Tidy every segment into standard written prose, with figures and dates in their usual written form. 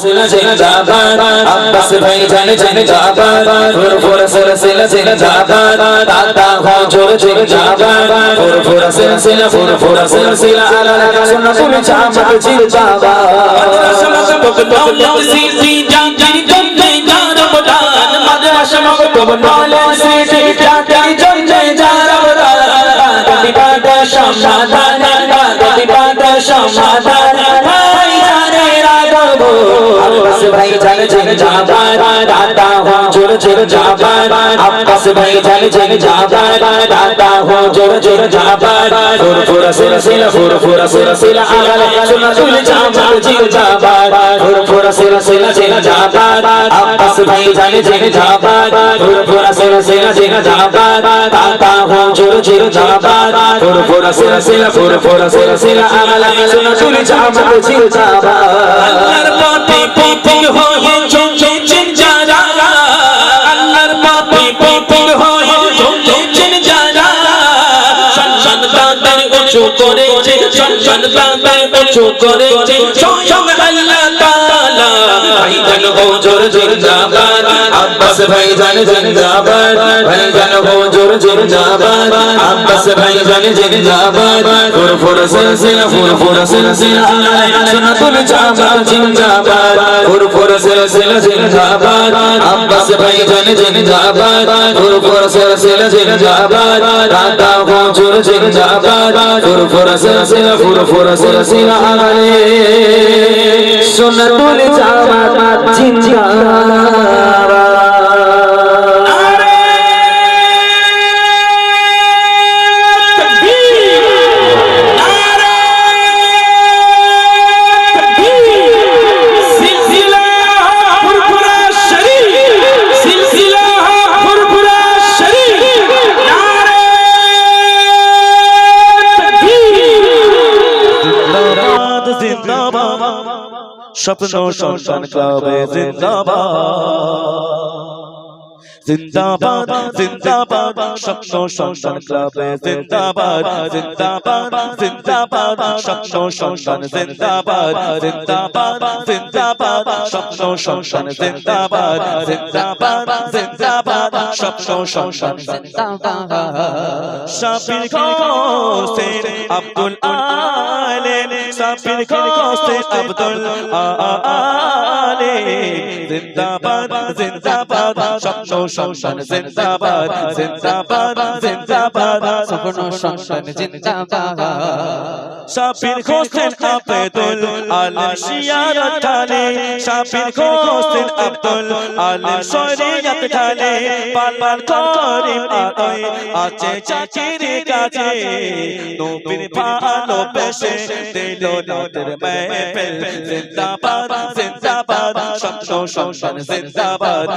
सिला जिंदाबाद अब्बास भाईजान जिंदाबाद फुरफुर सिलसिला जिंदाबाद दादा हुजूर जिंदाबाद फुरफुर सिलसिला अला सुन्नतुल जामात जिंदाबाद मदरसा मकतब नौले सीधी जांजरी जंजे जारबदान मदरसा मकतब नौले सीधी जांजरी जंजे जारबदान कतिबाद समाधान कतिबाद समाधान अब्बास भाईजान जिंदाबाद दादा हुजूर जिंदाबाद अब्बास भाईजान जिंदाबाद दादा हुजूर जिंदाबाद फुरफुर सिलसिला अला सुन्नतुल जामात जिंदाबाद फुरफुर सिलसिला जिंदाबाद अब्बास भाईजान जिंदाबाद फुरफुर सिलसिला जिंदाबाद दादा हुजूर जिंदाबाद फुरफुर सिलसिला अला सुन्नतुल जामात जिंदाबाद पीपी हो चुके चिंजारा अल्लाहर पापी पीपी हो चुके चिंजारा संसन तांतर उच्च करेছে संसन तांतर उच्च करेছে स्वयं अल्लाह ताला भाईजान हुजूर जिंदाबाद अब्बास भाईजान जिंदाबाद भाईजान हुजूर जिंदाबाद अब्बास भाईजान जिंदाबाद फुरफुर सिलसिला सुन्नतुल जामात जिंदाबाद फुरफुर सिलसिला जिंदाबाद अब्बास भाईजान जिंदाबाद फुरफुर सिलसिला जिंदाबाद दादा हुजूर जिंदाबाद फुरफुर सिलसिला अला सुन्नतुल जामात जिंदाबाद স্বপ্ন সন্তান ক্লাবে জিন্দাবাদ জিন্দাবাদ স্বপ্ন সন্তান ক্লাবে জিন্দাবাদ স্বপ্ন সন্তান জিন্দাবাদ স্বপ্ন সন্তান জিন্দাবাদ স্বপ্ন সন্তান জিন্দাবাদ শাফির হোসেন আব্দুল আলেম শাফির হোসেন আব্দুল আলেম জিন্দাবাদ স্বপ্ন সন্তান জিন্দাবাদ স্বপ্ন সন্তান জিন্দাবাদ শাফির হোসেন আব্দুল আলেম শিয়ারত ঢালে শাফির হোসেন আব্দুল আলেম শরিয়ত ঢালে পালপাল করিম আয় আছে চাচির কাছে নবীর ভালোবেসে দিল নদের মেহফিল জিন্দাবাদ স্বপ্ন সন্তান জিন্দাবাদ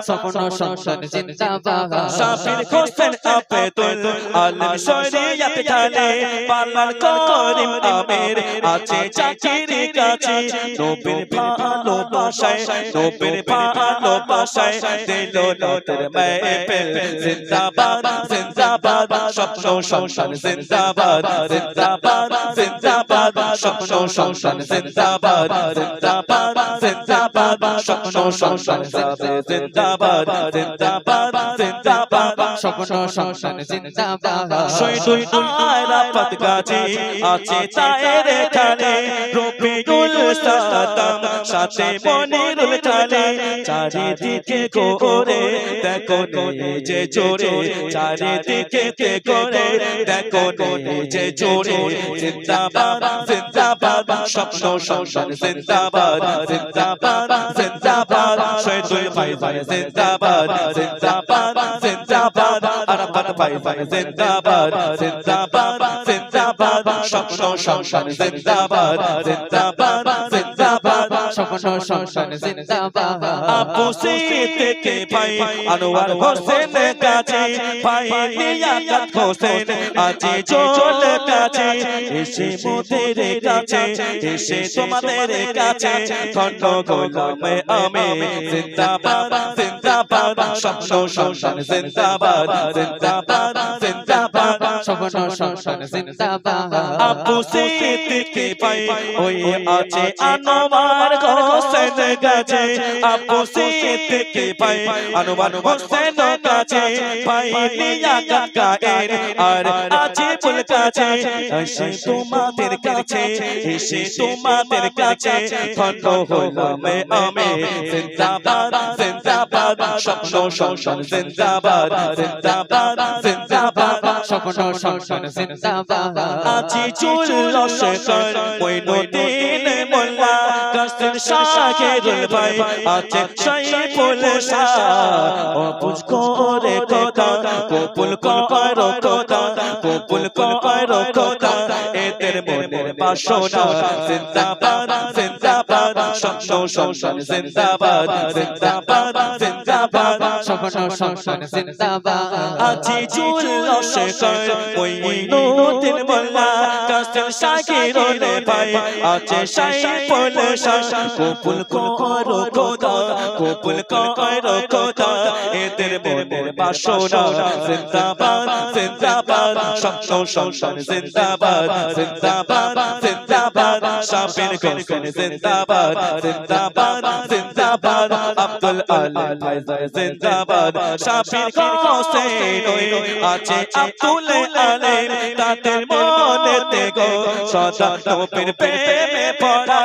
স্বপ্ন সন্তান জিন্দাবাদ শাফির হোসেন আব্দুল আলেম শরিয়ত ঢালে পালপাল করিম আমির আছে চাচির কাছে নবীর ভালোবাসায় দিল নদের মেহফিল জিন্দাবাদ স্বপ্ন সন্তান জিন্দাবাদ স্বপ্ন সন্তান জিন্দাবাদ স্বপ্ন সন্তান জিন্দাবাদ স্বপ্ন সন্তান জিন্দাবাদ শহীদুল আরাফাত গাজী আছে তায়ের খানে রবিউল সাতাম সাথে মনিরুল ঢালে চারিদিকে করে দেখো যে জোরে চারিদিকে করে দেখো যে জোরে জিন্দাবাদ স্বপ্ন সন্তান জিন্দাবাদ শহীদুল ভাইজান জিন্দাবাদ আরাফাত ভাইজান জিন্দাবাদ স্বপ্ন সন্তান জিন্দাবাদ স্বপ্ন সন্তান জিন্দাবাদ আবু সিদ্দিক ভাই আনোয়ার হোসেন কাছে ভাই লিয়াকত হোসেন আজি চল কাছে এসে মোদের কাছে এসে তোমাদের কাছে ধন্য গোলাম আমি জিন্দাবাদ স্বপ্ন সন্তান জিন্দাবাদ স্বপ্ন সন্তান জিন্দাবাদ আবু সিদ্দিক দেখতে পাই ওই আছে আনোয়ার হোসেন গাছে আপু দেখতে পাই আনোয়ার হোসেন গাছে পাই লিয়াকত কায়ের আর আছে ফুল কাছে এসে তোমাদের কাছে এসে তোমাদের কাছে ধন্য হলাম আমি জিন্দাবাদ জিন্দাবাদ স্বপ্ন সংসার জিন্দাবাদ জিন্দাবাদ জিন্দাবাদ স্বপ্ন সংসার জিন্দাবাদ আজি চুল শেখর মঈনুদ্দিন মোল্লা কাসিম শাকিরুল ভাই আছে সাইফুল শাহ ও বুঝ করে কথা কবুল করো কথা কবুল করো কথা এদের মনের বাসনা জিন্দাবাদ জিন্দাবাদ স্বপ্ন সংসার জিন্দাবাদ জিন্দাবাদ জিন্দাবাদ স্বপ্ন সংসার জিন্দাবাদ আজি চুল শেখর মঈনুদ্দিন মোল্লা কাসিম শাকিরুল ভাই আছে সাইফুল শাহ কবুল করো খোদা কবুল করো খোদা এদের মনের বাসনা জিন্দাবাদ জিন্দাবাদ স্বপ্ন সংসার জিন্দাবাদ জিন্দাবাদ জিন্দাবাদ শাফির গৌসেন জিন্দাবাদ জিন্দাবাদ জিন্দাবাদ আব্দুল আলী ফায়জার জিন্দাবাদ শাফির গৌসেন আছে আব্দুল আলী তাদের মনেতে গো সদা নবীর প্রেমে পড়া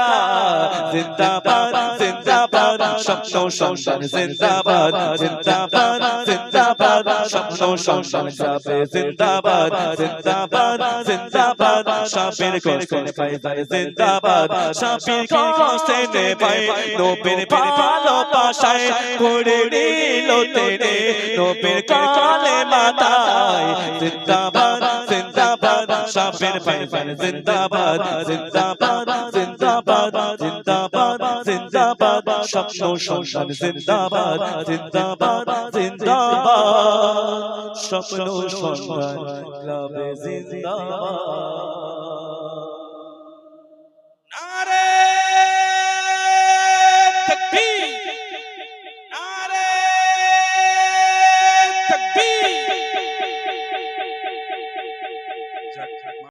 জিন্দাবাদ জিন্দাবাদ স্বপ্ন সংসার জিন্দাবাদ জিন্দাবাদ জিন্দাবাদ স্বপ্ন সংসার যাবে জিন্দাবাদ জিন্দাবাদ জিন্দাবাদ শাফির গৌসেন ফায়জার জিন্দাবাদ শাফির গৌসেন ভাই নবীর ভালোবাসায় করে নিল তেরে নবীর কালে মাথায় জিন্দাবাদ জিন্দাবাদ শাফির ফায়জার জিন্দাবাদ জিন্দাবাদ জিন্দাবাদ জিন্দাবাদ জিন্দাবাদ স্বপ্ন সংসার জিন্দাবাদ জিন্দাবাদ জিন্দাবাদ স্বপ্ন সংসার জিন্দাবাদ